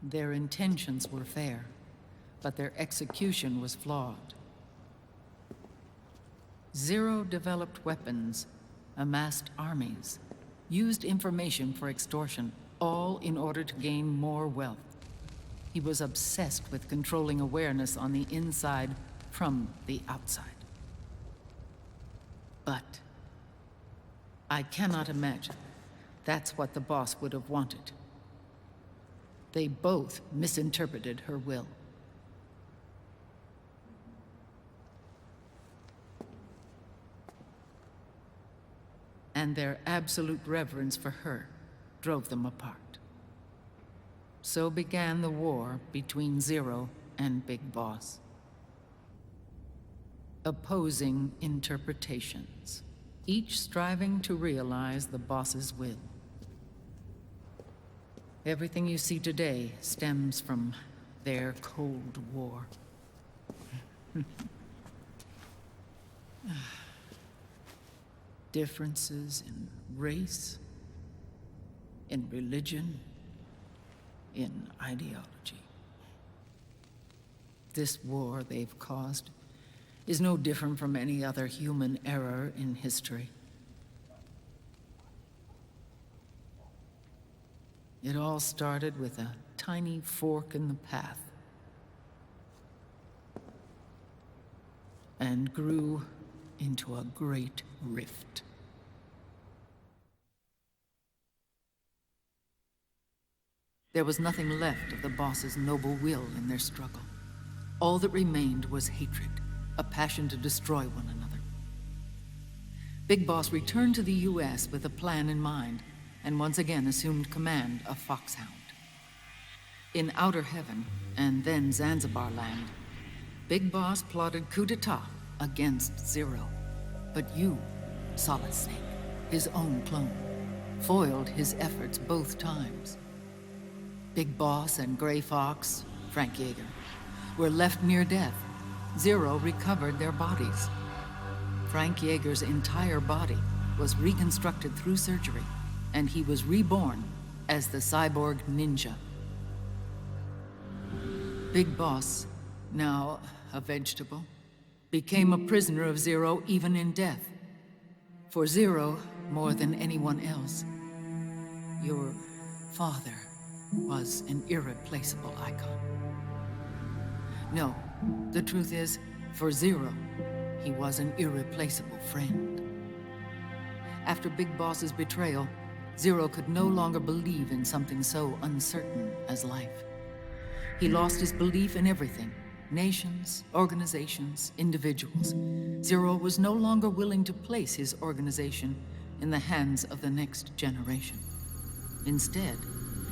Their intentions were fair, but their execution was flawed. Zero developed weapons, amassed armies, used information for extortion, all in order to gain more wealth. He was obsessed with controlling awareness on the inside from the outside. But I cannot imagine that's what the boss would have wanted. They both misinterpreted her will. And their absolute reverence for her drove them apart. So began the war between Zero and Big Boss. Opposing interpretations, each striving to realize the boss's will. Everything you see today stems from their Cold War. Differences in race, in religion, in ideology. This war they've caused is no different from any other human error in history. It all started with a tiny fork in the path and grew into a great rift. There was nothing left of the boss's noble will in their struggle. All that remained was hatred, a passion to destroy one another. Big Boss returned to the US with a plan in mind, and once again assumed command of Foxhound. In Outer Heaven, and then Zanzibar Land, Big Boss plotted coup d'etat against Zero. But you, Solid Snake, his own clone, foiled his efforts both times. Big Boss and Gray Fox, Frank Yeager, were left near death. Zero recovered their bodies. Frank Yeager's entire body was reconstructed through surgery, and he was reborn as the cyborg ninja. Big Boss, now a vegetable, became a prisoner of Zero even in death. For Zero, more than anyone else, your father was an irreplaceable icon. No, the truth is, for Zero, he was an irreplaceable friend. After Big Boss's betrayal, Zero could no longer believe in something so uncertain as life. He lost his belief in everything. Nations, organizations, individuals. Zero was no longer willing to place his organization in the hands of the next generation. Instead,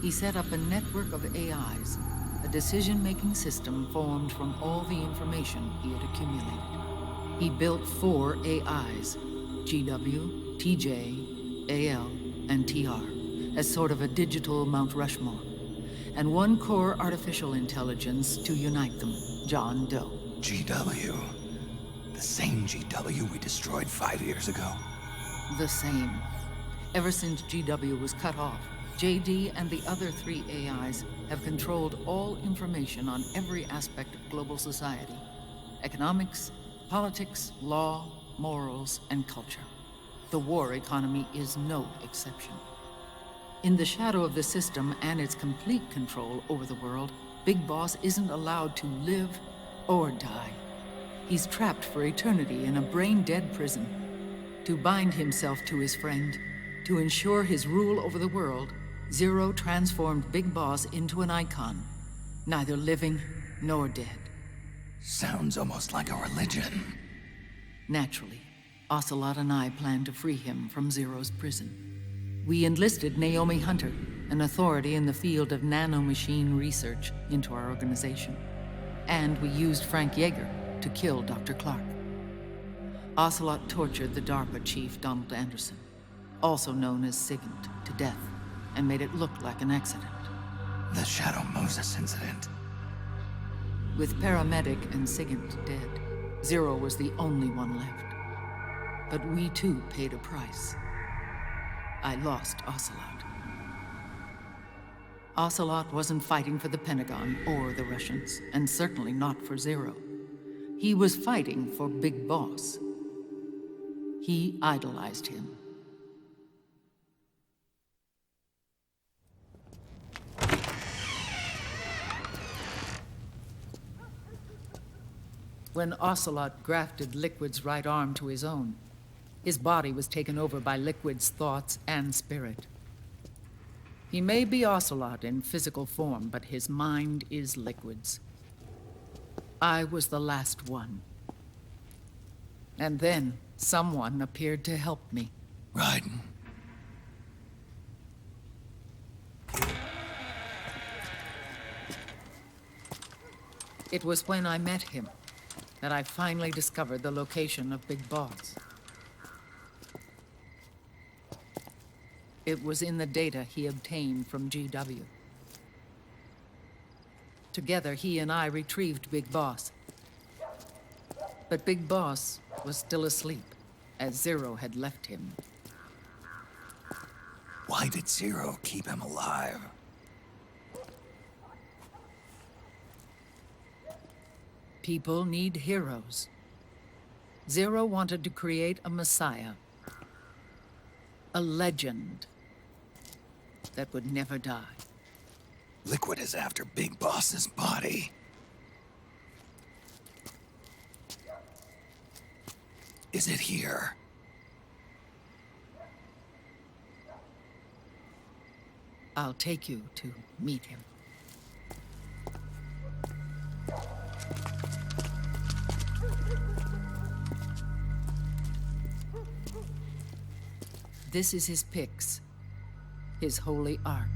he set up a network of AIs, a decision-making system formed from all the information he had accumulated. He built 4 AIs, GW, TJ, AL, and TR, as sort of a digital Mount Rushmore, and 1 core artificial intelligence to unite them, John Doe. GW. The same GW we destroyed 5 years ago. The same. Ever since GW was cut off, JD and the other 3 AIs have controlled all information on every aspect of global society. Economics, politics, law, morals, and culture. The war economy is no exception. In the shadow of the system and its complete control over the world, Big Boss isn't allowed to live or die. He's trapped for eternity in a brain-dead prison. To bind himself to his friend, to ensure his rule over the world, Zero transformed Big Boss into an icon, neither living nor dead. Sounds almost like a religion. Naturally, Ocelot and I planned to free him from Zero's prison. We enlisted Naomi Hunter, an authority in the field of nanomachine research, into our organization. And we used Frank Yeager to kill Dr. Clark. Ocelot tortured the DARPA chief, Donald Anderson, also known as Sigint, to death, and made it look like an accident. The Shadow Moses incident. With Paramedic and Sigint dead, Zero was the only one left. But we too paid a price. I lost Ocelot. Ocelot wasn't fighting for the Pentagon or the Russians, and certainly not for Zero. He was fighting for Big Boss. He idolized him. When Ocelot grafted Liquid's right arm to his own, his body was taken over by Liquid's thoughts and spirit. He may be Ocelot in physical form, but his mind is Liquid's. I was the last one. And then someone appeared to help me. Raiden. It was when I met him that I finally discovered the location of Big Boss. It was in the data he obtained from GW. Together, he and I retrieved Big Boss. But Big Boss was still asleep, as Zero had left him. Why did Zero keep him alive? People need heroes. Zero wanted to create a messiah. A legend that would never die. Liquid is after Big Boss's body. Is it here? I'll take you to meet him. This is his pyx, his holy ark.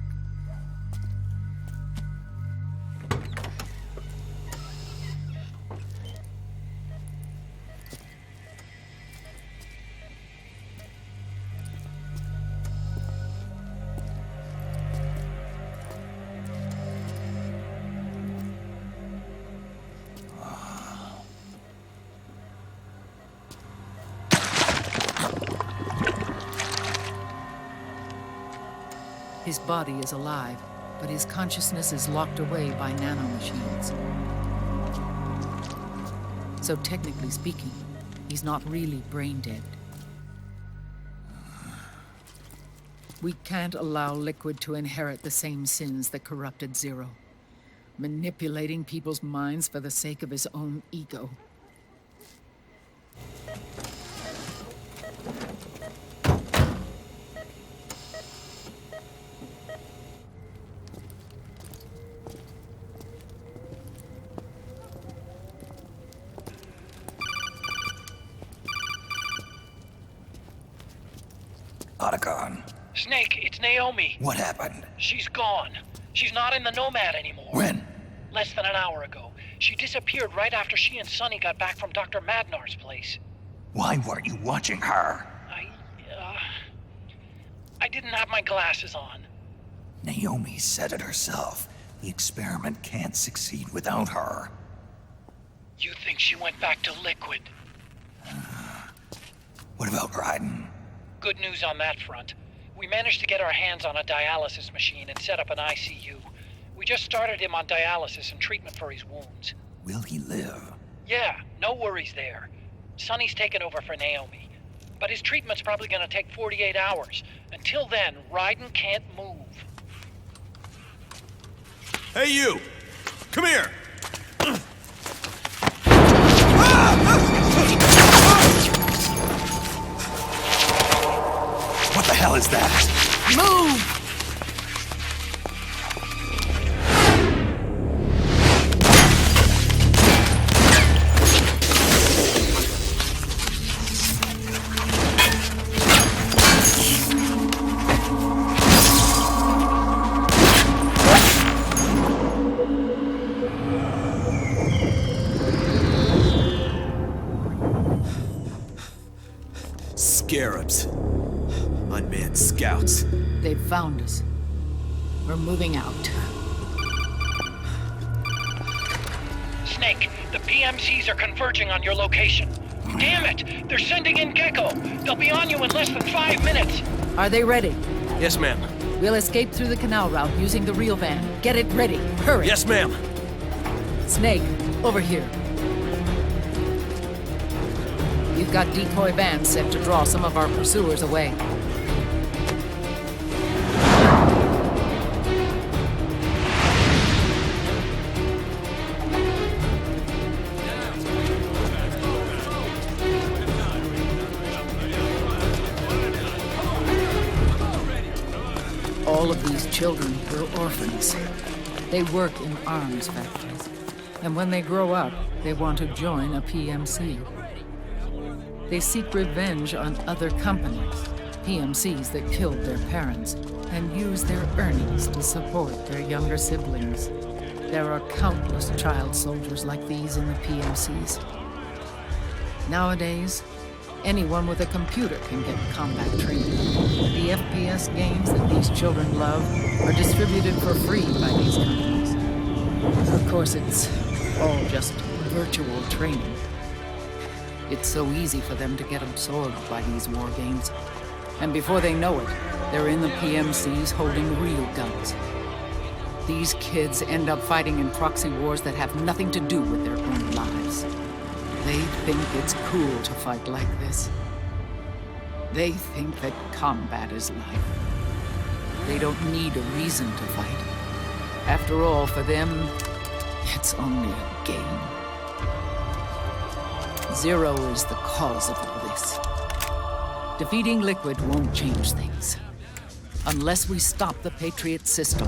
His body is alive, but his consciousness is locked away by nanomachines. So technically speaking, he's not really brain dead. We can't allow Liquid to inherit the same sins that corrupted Zero, manipulating people's minds for the sake of his own ego. Otacon. Snake, it's Naomi. What happened? She's gone. She's not in the Nomad anymore. When? Less than an hour ago. She disappeared right after she and Sonny got back from Dr. Madnar's place. Why weren't you watching her? I didn't have my glasses on. Naomi said it herself. The experiment can't succeed without her. You think she went back to Liquid? What about Raiden? Good news on that front. We managed to get our hands on a dialysis machine and set up an ICU. We just started him on dialysis and treatment for his wounds. Will he live? Yeah, no worries there. Sonny's taken over for Naomi. But his treatment's probably gonna take 48 hours. Until then, Raiden can't move. Hey, you! Come here! What the hell is that? Move! Scarabs. Unmanned scouts. They've found us. We're moving out. Snake, the PMCs are converging on your location. Damn it! They're sending in Gecko! They'll be on you in less than 5 minutes! Are they ready? Yes, ma'am. We'll escape through the canal route using the real van. Get it ready. Hurry. Yes, ma'am. Snake, over here. We've got decoy vans set to draw some of our pursuers away. All of these children were orphans. They work in arms factories. And when they grow up, they want to join a PMC. They seek revenge on other companies, PMCs that killed their parents, and use their earnings to support their younger siblings. There are countless child soldiers like these in the PMCs. Nowadays, anyone with a computer can get combat training. The FPS games that these children love are distributed for free by these companies. Of course, it's all just virtual training. It's so easy for them to get absorbed by these war games. And before they know it, they're in the PMCs holding real guns. These kids end up fighting in proxy wars that have nothing to do with their own lives. They think it's cool to fight like this. They think that combat is life. They don't need a reason to fight. After all, for them, it's only a game. Zero is the cause of all this. Defeating Liquid won't change things. Unless we stop the Patriot system,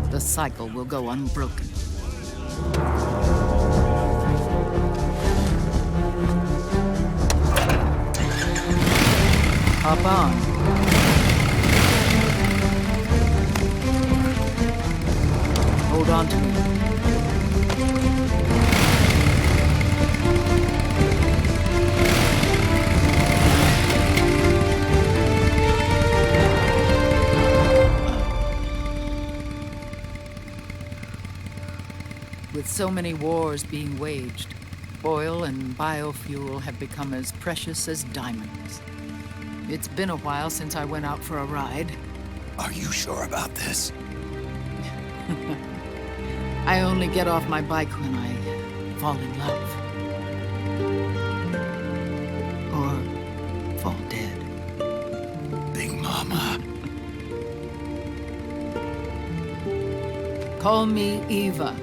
the cycle will go unbroken. Hop on. Hold on to me. With so many wars being waged, oil and biofuel have become as precious as diamonds. It's been a while since I went out for a ride. Are you sure about this? I only get off my bike when I fall in love. Or fall dead. Big Mama. Call me Eva.